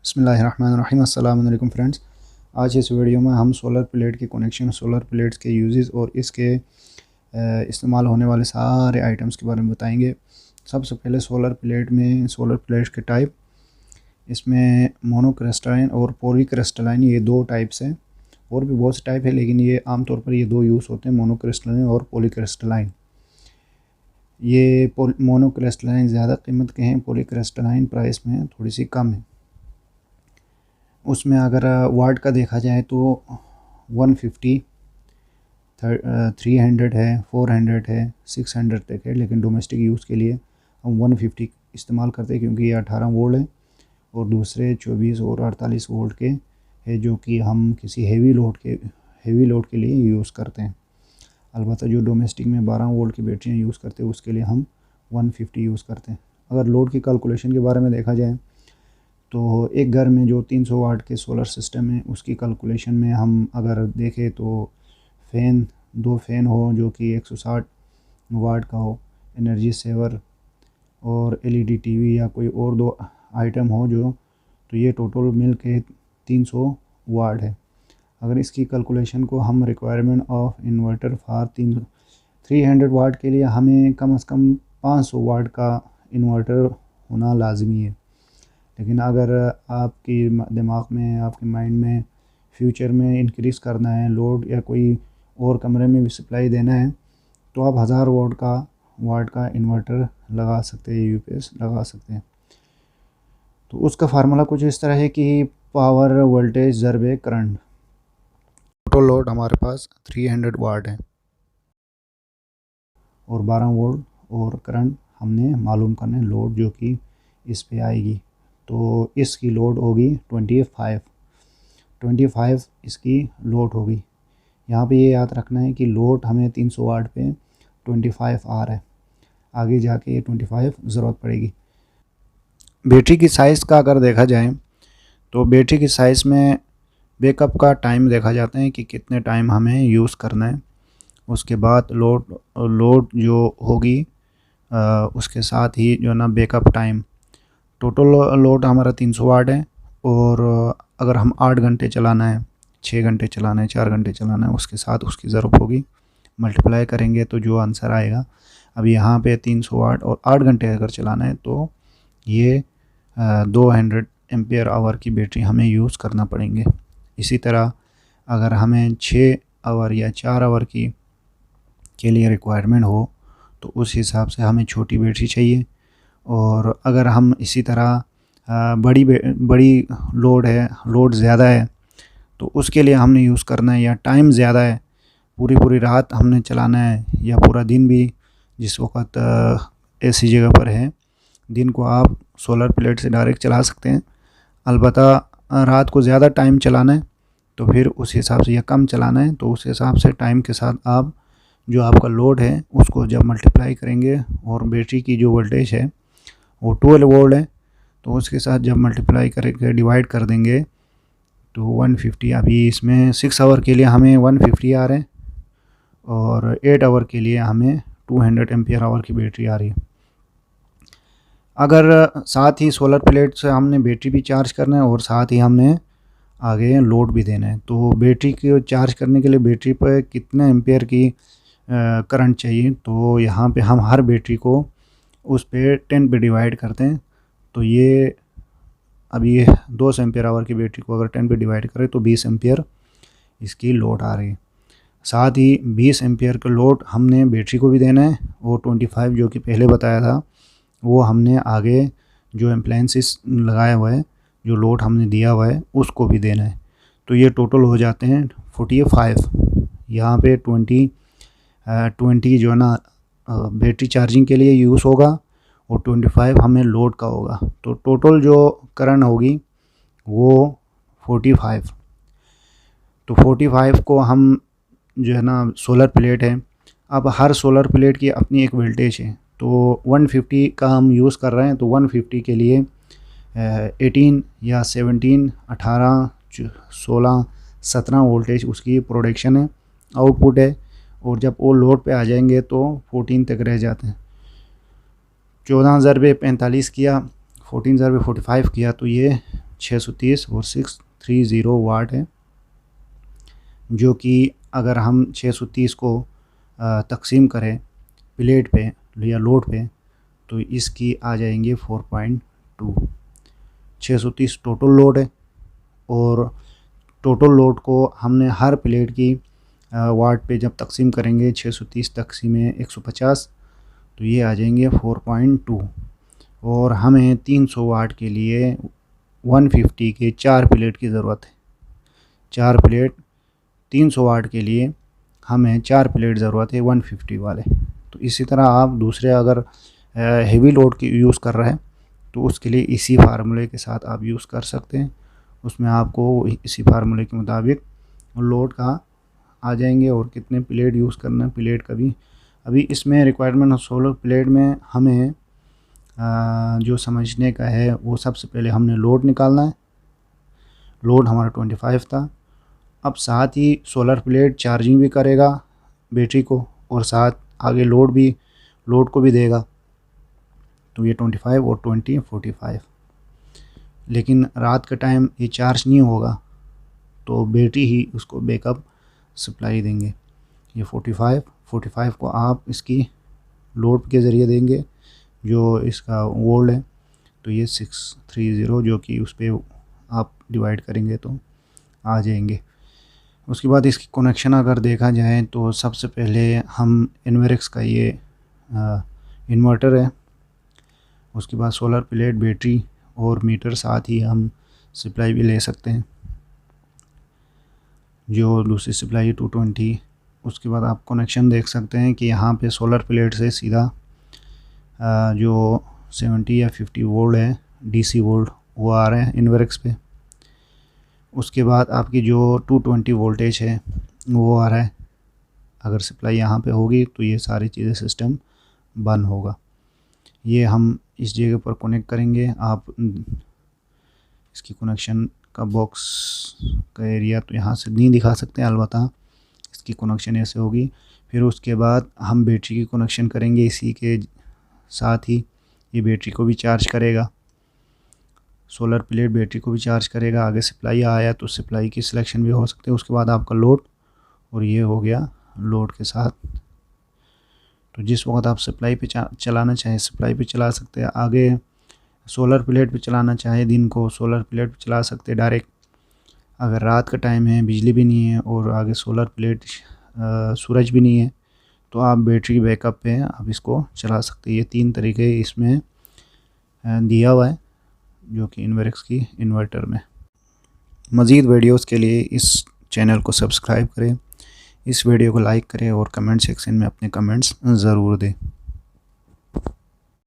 बिस्मिल्लाहिर्रहमानिर्रहीम। अस्सलाम वालेकुम फ्रेंड्स। आज इस वीडियो में हम सोलर प्लेट के कनेक्शन, सोलर प्लेट्स के यूजेस और इसके इस्तेमाल होने वाले सारे आइटम्स के बारे में बताएंगे। सबसे पहले सोलर प्लेट्स के टाइप, इसमें मोनोक्रिस्टलाइन और पॉलीक्रिस्टलाइन, ये दो टाइप्स हैं। और भी बहुत से टाइप है, लेकिन ये आमतौर पर ये दो यूज़ होते हैं, मोनोक्रिस्टलाइन और पॉलीक्रिस्टलाइन। ये मोनोक्रिस्टलाइन ज़्यादा कीमत के हैं, पॉलीक्रिस्टलाइन प्राइस में थोड़ी सी कम है। उसमें अगर वाट का देखा जाए तो 150, 300 है, 400 है, 600 तक है, लेकिन डोमेस्टिक यूज़ के लिए हम 150 इस्तेमाल करते हैं, क्योंकि ये 18 वोल्ट है और दूसरे 24 और 48 वोल्ट के है, जो कि हम किसी हेवी लोड के लिए यूज़ करते हैं। अलबत्ता जो डोमेस्टिक में 12 वोल्ट की बैटरियाँ यूज़ करते हैं, उसके लिए हम 150 यूज़ करते हैं। अगर लोड की कैलकुलेशन के बारे में देखा जाए तो एक घर में जो 300 वाट के सोलर सिस्टम है, उसकी कैलकुलेशन में हम अगर देखें तो दो फ़ैन हो जो कि 160 वाट का हो, एनर्जी सेवर, और एलईडी टीवी या कोई और दो आइटम हो तो ये टोटल मिल के 300 वाट है। अगर इसकी कैलकुलेशन को हम रिक्वायरमेंट ऑफ इन्वर्टर फॉर 300 वाट के लिए हमें कम से कम 500 वाट का इन्वर्टर होना लाजमी है। लेकिन अगर आपकी दिमाग में, आपके माइंड में फ्यूचर में इंक्रीज़ करना है लोड, या कोई और कमरे में भी सप्लाई देना है, तो आप 1000 वाट का इन्वर्टर लगा सकते हैं, यूपीएस लगा सकते हैं। तो उसका फार्मूला कुछ इस तरह है कि पावर वोल्टेज ज़रबे करंट। टोटल लोड हमारे पास 300 वाट है और 12 वोल्ट और करंट हमने मालूम करना है, लोड जो कि इस पे आएगी। तो इसकी लोड होगी 25 इसकी लोड होगी। यहाँ पे ये याद रखना है कि लोड हमें 300 वाट पे 25 आ रहा है, आगे जाके ये 25 ज़रूरत पड़ेगी। बैटरी की साइज़ का अगर देखा जाए तो बैटरी की साइज़ में बैकअप का टाइम देखा जाता है कि कितने टाइम हमें यूज़ करना है। उसके बाद लोड जो होगी उसके साथ ही जो है ना बैकअप टाइम। टोटल लोड हमारा 300 वाट है, और अगर हम 8 घंटे चलाना है, 6 घंटे चलाना है, 4 घंटे चलाना है, उसके साथ उसकी ज़रूरत होगी, मल्टीप्लाई करेंगे तो जो आंसर आएगा। अब यहाँ पे 300 वाट और 8 घंटे अगर चलाना है तो ये 200 एम्पियर आवर की बैटरी हमें यूज़ करना पड़ेंगे। इसी तरह अगर हमें 6 आवर या 4 आवर के लिए रिक्वायरमेंट हो तो उस हिसाब से हमें छोटी बैटरी चाहिए। और अगर हम इसी तरह बड़ी लोड ज़्यादा है, तो उसके लिए हमने यूज़ करना है, या टाइम ज़्यादा है, पूरी रात हमने चलाना है, या पूरा दिन भी, जिस वक्त ऐसी जगह पर है, दिन को आप सोलर प्लेट से डायरेक्ट चला सकते हैं। अलबत्ता रात को ज़्यादा टाइम चलाना है तो फिर उस हिसाब से, या कम चलाना है तो उस हिसाब से टाइम के साथ आप जो आपका लोड है उसको जब मल्टीप्लाई करेंगे, और बैटरी की जो वोल्टेज है वो 12 वोल्ट है, तो उसके साथ जब मल्टीप्लाई करके डिवाइड कर देंगे तो 150। अभी इसमें 6 आवर के लिए हमें 150 आ रहे हैं, और 8 आवर के लिए हमें 200 एम्पियर आवर की बैटरी आ रही है। अगर साथ ही सोलर प्लेट से हमने बैटरी भी चार्ज करना है और साथ ही हमने आगे लोड भी देना है, तो बैटरी को चार्ज करने के लिए बैटरी पर कितना एम्पियर की करंट चाहिए, तो यहाँ पे हम हर बैटरी को उस पे 10 पे डिवाइड करते हैं। तो ये अभी 200 एम्पियर आवर की बैटरी को अगर 10 पे डिवाइड करें तो 20 एम्पियर इसकी लोड आ रही है। साथ ही 20 एम्पियर का लोड हमने बैटरी को भी देना है, और 25 जो कि पहले बताया था वो हमने आगे जो एप्लायंसेस लगाया हुआ है, जो लोड हमने दिया हुआ है, उसको भी देना है। तो ये टोटल हो जाते हैं 45। यहाँ पे 20 जो है ना बैटरी चार्जिंग के लिए यूज़ होगा, और 25 हमें लोड का होगा। तो टोटल जो करंट होगी वो 45। तो 45 को हम जो है ना, सोलर प्लेट है, अब हर सोलर प्लेट की अपनी एक वोल्टेज है, तो 150 का हम यूज़ कर रहे हैं, तो 150 के लिए 18 या 17, 18, 16, 17 वोल्टेज उसकी प्रोडक्शन है, आउटपुट है। और जब वो लोड पे आ जाएंगे तो 14 तक रह जाते हैं। 14 ज़रबे 45 किया, 14 ज़रबे 45 किया, तो ये 630 और 630 वाट है, जो कि अगर हम 630 को तकसीम करें प्लेट पे या लोड पे तो इसकी आ जाएंगे 4.2। 630 टोटल लोड है और टोटल लोड को हमने हर प्लेट की वाट पे जब तकसीम करेंगे 630 तकसीम 150 तो ये आ जाएंगे 4.2। और हमें 300 वाट के लिए 150 के 4 प्लेट की ज़रूरत है। 4 प्लेट 300 वाट के लिए हमें 4 प्लेट ज़रूरत है 150 वाले। तो इसी तरह आप दूसरे अगर हेवी लोड की यूज़ कर रहे हैं तो उसके लिए इसी फार्मूले के साथ आप यूज़ कर सकते हैं। उसमें आपको इसी फार्मूले के मुताबिक लोड का आ जाएंगे और कितने प्लेट यूज़ करना है प्लेट का भी। अभी इसमें रिक्वायरमेंट ऑफ सोलर प्लेट में हमें जो समझने का है वो सबसे पहले हमने लोड निकालना है। लोड हमारा 25 था। अब साथ ही सोलर प्लेट चार्जिंग भी करेगा बैटरी को और साथ आगे लोड को भी देगा। तो ये 25 और 20 45। लेकिन रात का टाइम ये चार्ज नहीं होगा तो बैटरी ही उसको बैकअप सप्लाई देंगे। ये 45 को आप इसकी लोड के ज़रिए देंगे जो इसका वोल्ट है। तो ये 630 जो कि उस पर आप डिवाइड करेंगे तो आ जाएंगे। उसके बाद इसकी कनेक्शन अगर देखा जाए तो सबसे पहले हम इन्वेरेक्स का ये इन्वर्टर है, उसके बाद सोलर प्लेट बैटरी और मीटर साथ ही हम सप्लाई भी ले सकते हैं जो दूसरी सप्लाई 220। उसके बाद आप कनेक्शन देख सकते हैं कि यहाँ पे सोलर प्लेट से सीधा जो 70 या 50 वोल्ट है डीसी वोल्ट वो आ रहे हैं इन्वेरेक्स पे। उसके बाद आपकी जो 220 वोल्टेज है वो आ रहा है। अगर सप्लाई यहाँ पे होगी तो ये सारी चीज़ें सिस्टम बंद होगा। ये हम इस जगह पर कनेक्ट करेंगे। आप इसकी कनेक्शन का बॉक्स का एरिया तो यहाँ से नहीं दिखा सकते हैं, अलबत्ता इसकी कनेक्शन ऐसे होगी। फिर उसके बाद हम बैटरी की कनेक्शन करेंगे इसी के साथ ही। ये बैटरी को भी चार्ज करेगा, सोलर प्लेट बैटरी को भी चार्ज करेगा। आगे सप्लाई आया तो सप्लाई की सिलेक्शन भी हो सकते हैं। उसके बाद आपका लोड और ये हो गया लोड के साथ। तो जिस वक्त आप सप्लाई पे चलाना चाहें सप्लाई पे चला सकते हैं। आगे सोलर प्लेट पे चलाना चाहे दिन को सोलर प्लेट पे चला सकते हैं डायरेक्ट। अगर रात का टाइम है बिजली भी नहीं है और आगे सोलर प्लेट सूरज भी नहीं है तो आप बैटरी बैकअप पे आप इसको चला सकते हैं। ये 3 तरीके इसमें दिया हुआ है जो कि इन्वेरेक्स की इन्वर्टर में। मज़ीद वीडियोस के लिए इस चैनल को सब्सक्राइब करें, इस वीडियो को लाइक करें और कमेंट सेक्शन में अपने कमेंट्स ज़रूर दें।